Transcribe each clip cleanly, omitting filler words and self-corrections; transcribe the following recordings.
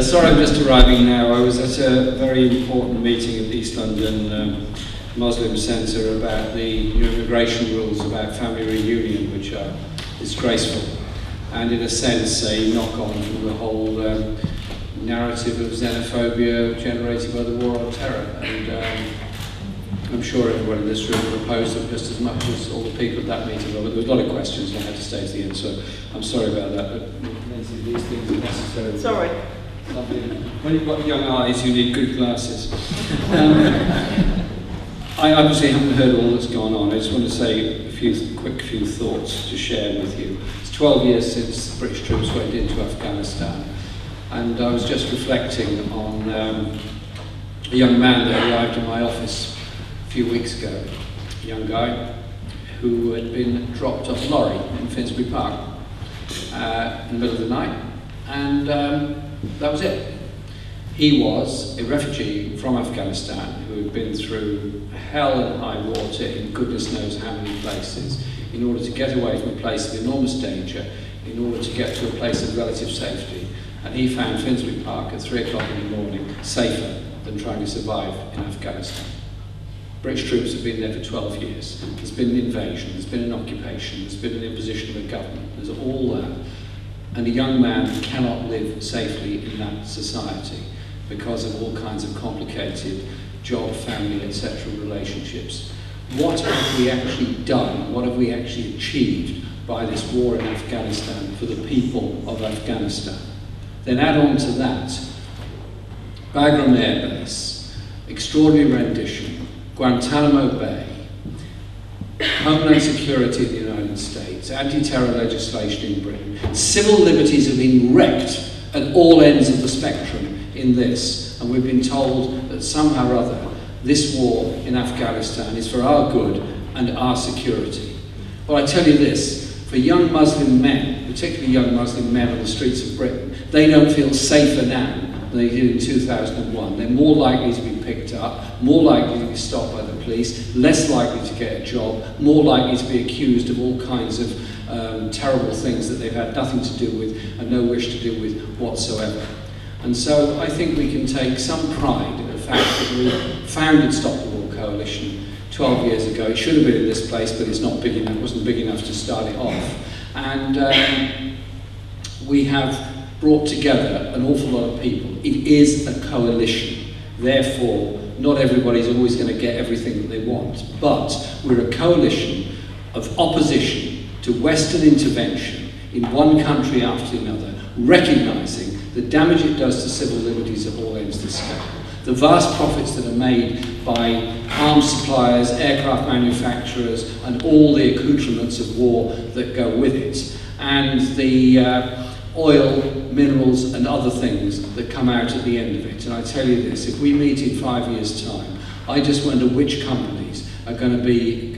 Sorry, I'm just arriving now. I was at a very important meeting at the East London Muslim Centre about the new immigration rules about family reunion, which are disgraceful, and in a sense a knock-on from the whole narrative of xenophobia generated by the war on terror. And I'm sure everyone in this room will oppose them just as much as all the people at that meeting. But there was a lot of questions and I had to stay to the end, so I'm sorry about that. But these things are necessary. Sorry. When you've got young eyes, you need good glasses. I obviously haven't heard all that's gone on. I just want to say a few thoughts to share with you. It's 12 years since the British troops went into Afghanistan, and I was just reflecting on a young man that arrived in my office a few weeks ago, a young guy who had been dropped off a lorry in Finsbury Park in the middle of the night, and that was it. He was a refugee from Afghanistan who had been through hell and high water in goodness knows how many places in order to get away from a place of enormous danger, in order to get to a place of relative safety. And he found Finsbury Park at 3 o'clock in the morning safer than trying to survive in Afghanistan. British troops have been there for 12 years. There's been an invasion, there's been an occupation, there's been an imposition of a government, there's all that. And a young man cannot live safely in that society because of all kinds of complicated job, family, etc. relationships. What have we actually done? What have we actually achieved by this war in Afghanistan for the people of Afghanistan? Then add on to that Bagram Air Base, extraordinary rendition, Guantanamo Bay, Homeland Security in the United States, anti-terror legislation in Britain. Civil liberties have been wrecked at all ends of the spectrum in this, and we've been told that somehow or other this war in Afghanistan is for our good and our security. Well, I tell you this, for young Muslim men, particularly young Muslim men on the streets of Britain, they don't feel safer now than they did in 2001. They're more likely to be picked up, more likely to be stopped by the police, less likely to get a job, more likely to be accused of all kinds of terrible things that they've had nothing to do with and no wish to do with whatsoever. And so I think we can take some pride in the fact that we founded Stop the War Coalition 12 years ago. It should have been in this place, but it's not big enough, it wasn't big enough to start it off. And we have brought together an awful lot of people. It is a coalition. Therefore, not everybody's always going to get everything that they want. But we're a coalition of opposition to Western intervention in one country after another, recognising the damage it does to civil liberties at all ends of the scale. The vast profits that are made by arms suppliers, aircraft manufacturers, and all the accoutrements of war that go with it, and the oil, minerals, and other things that come out at the end of it. And I tell you this, if we meet in 5 years' time, I just wonder which companies are going to be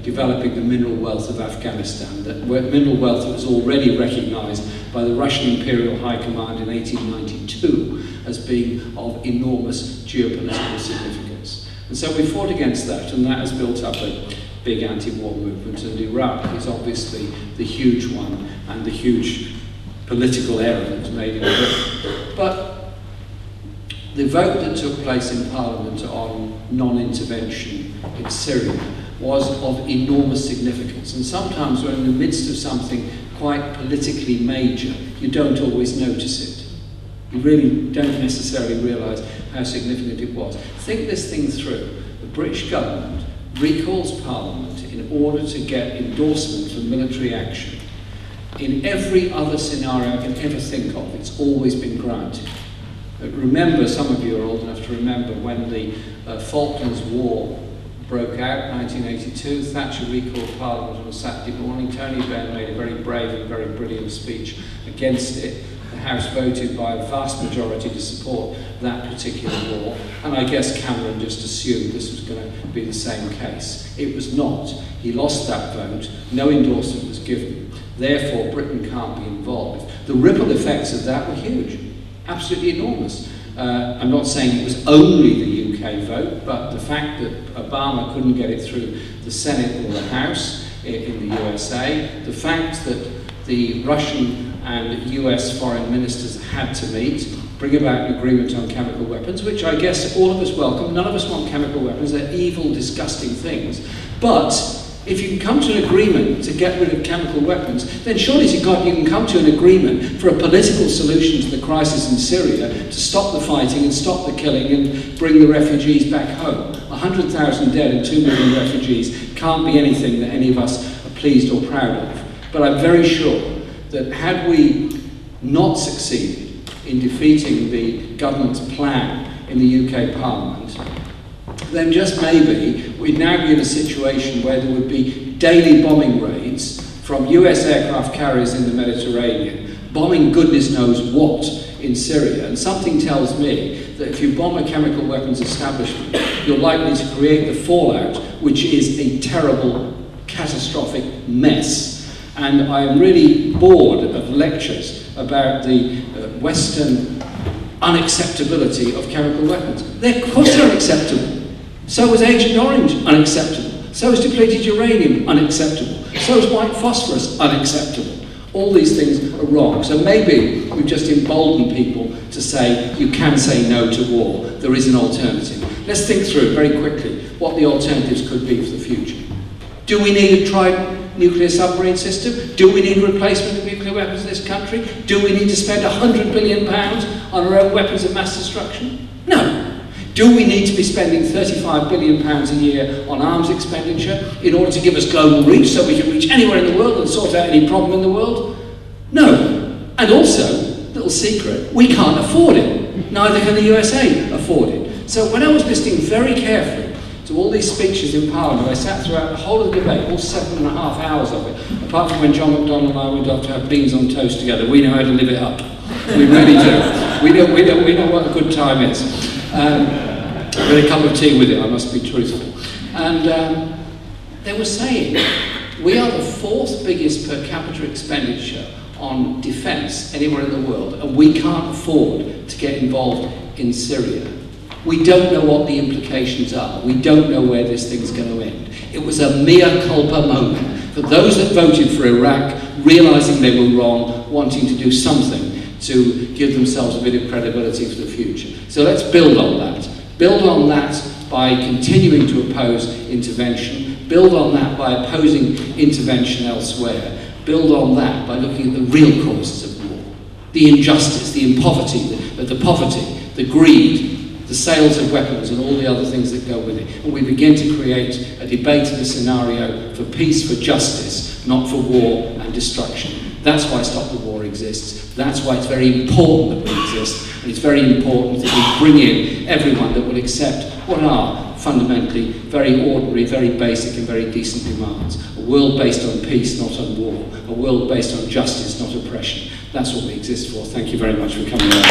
developing the mineral wealth of Afghanistan, that mineral wealth that was already recognised by the Russian Imperial High Command in 1892 as being of enormous geopolitical significance. And so we fought against that, and that has built up a big anti-war movement, and Iraq is obviously the huge one and the huge political error that was made in Britain. But the vote that took place in Parliament on non-intervention in Syria was of enormous significance, and sometimes when in the midst of something quite politically major, you don't always notice it. You really don't necessarily realise how significant it was. Think this thing through. The British government recalls Parliament in order to get endorsement for military action. In every other scenario I can ever think of, it's always been granted. Remember, some of you are old enough to remember when the Falklands War broke out, 1982, Thatcher recalled Parliament on a Saturday morning. Tony Benn made a very brave and very brilliant speech against it. The House voted by a vast majority to support that particular war, and I guess Cameron just assumed this was going to be the same case. It was not. He lost that vote, no endorsement was given, therefore Britain can't be involved. The ripple effects of that were huge, absolutely enormous. I'm not saying it was only the UK vote, but the fact that Obama couldn't get it through the Senate or the House in the USA, the fact that the Russian and US foreign ministers had to meet, bring about an agreement on chemical weapons, which I guess all of us welcome. None of us want chemical weapons. They're evil, disgusting things. But if you can come to an agreement to get rid of chemical weapons, then surely you can come to an agreement for a political solution to the crisis in Syria, to stop the fighting and stop the killing and bring the refugees back home. 100,000 dead and 2 million refugees can't be anything that any of us are pleased or proud of. But I'm very sure that had we not succeeded in defeating the government's plan in the UK Parliament, then just maybe we'd now be in a situation where there would be daily bombing raids from US aircraft carriers in the Mediterranean, bombing goodness knows what in Syria. And something tells me that if you bomb a chemical weapons establishment, you're likely to create the fallout, which is a terrible, catastrophic mess. And I am really bored of lectures about the Western unacceptability of chemical weapons. They're of course unacceptable. So is Agent Orange, unacceptable. So is depleted uranium, unacceptable. So is white phosphorus, unacceptable. All these things are wrong. So maybe we've just emboldened people to say, you can say no to war. There is an alternative. Let's think through very quickly what the alternatives could be for the future. Do we need a Trident nuclear submarine system? Do we need a replacement of nuclear weapons in this country? Do we need to spend £100 billion on our own weapons of mass destruction? No. Do we need to be spending £35 billion a year on arms expenditure in order to give us global reach so we can reach anywhere in the world and sort out any problem in the world? No. And also, little secret, we can't afford it. Neither can the USA afford it. So when I was listening very carefully to all these speeches in Parliament, I sat throughout the whole of the debate, all 7.5 hours of it, apart from when John McDonnell and I went off to have beans on toast together. We know how to live it up. We really do. We know what a good time is. With a cup of tea with it, I must be truthful. And they were saying, we are the 4th biggest per capita expenditure on defence anywhere in the world, and we can't afford to get involved in Syria. We don't know what the implications are. We don't know where this thing's going to end. It was a mea culpa moment for those that voted for Iraq, realising they were wrong, wanting to do something to give themselves a bit of credibility for the future. So let's build on that. Build on that by continuing to oppose intervention. Build on that by opposing intervention elsewhere. Build on that by looking at the real causes of war. The injustice, the poverty, the greed, the sales of weapons and all the other things that go with it. And we begin to create a debate and a scenario for peace, for justice, not for war and destruction. That's why Stop the War exists. That's why it's very important that we exist. And it's very important that we bring in everyone that will accept what are fundamentally very ordinary, very basic and very decent demands. A world based on peace, not on war. A world based on justice, not oppression. That's what we exist for. Thank you very much for coming along.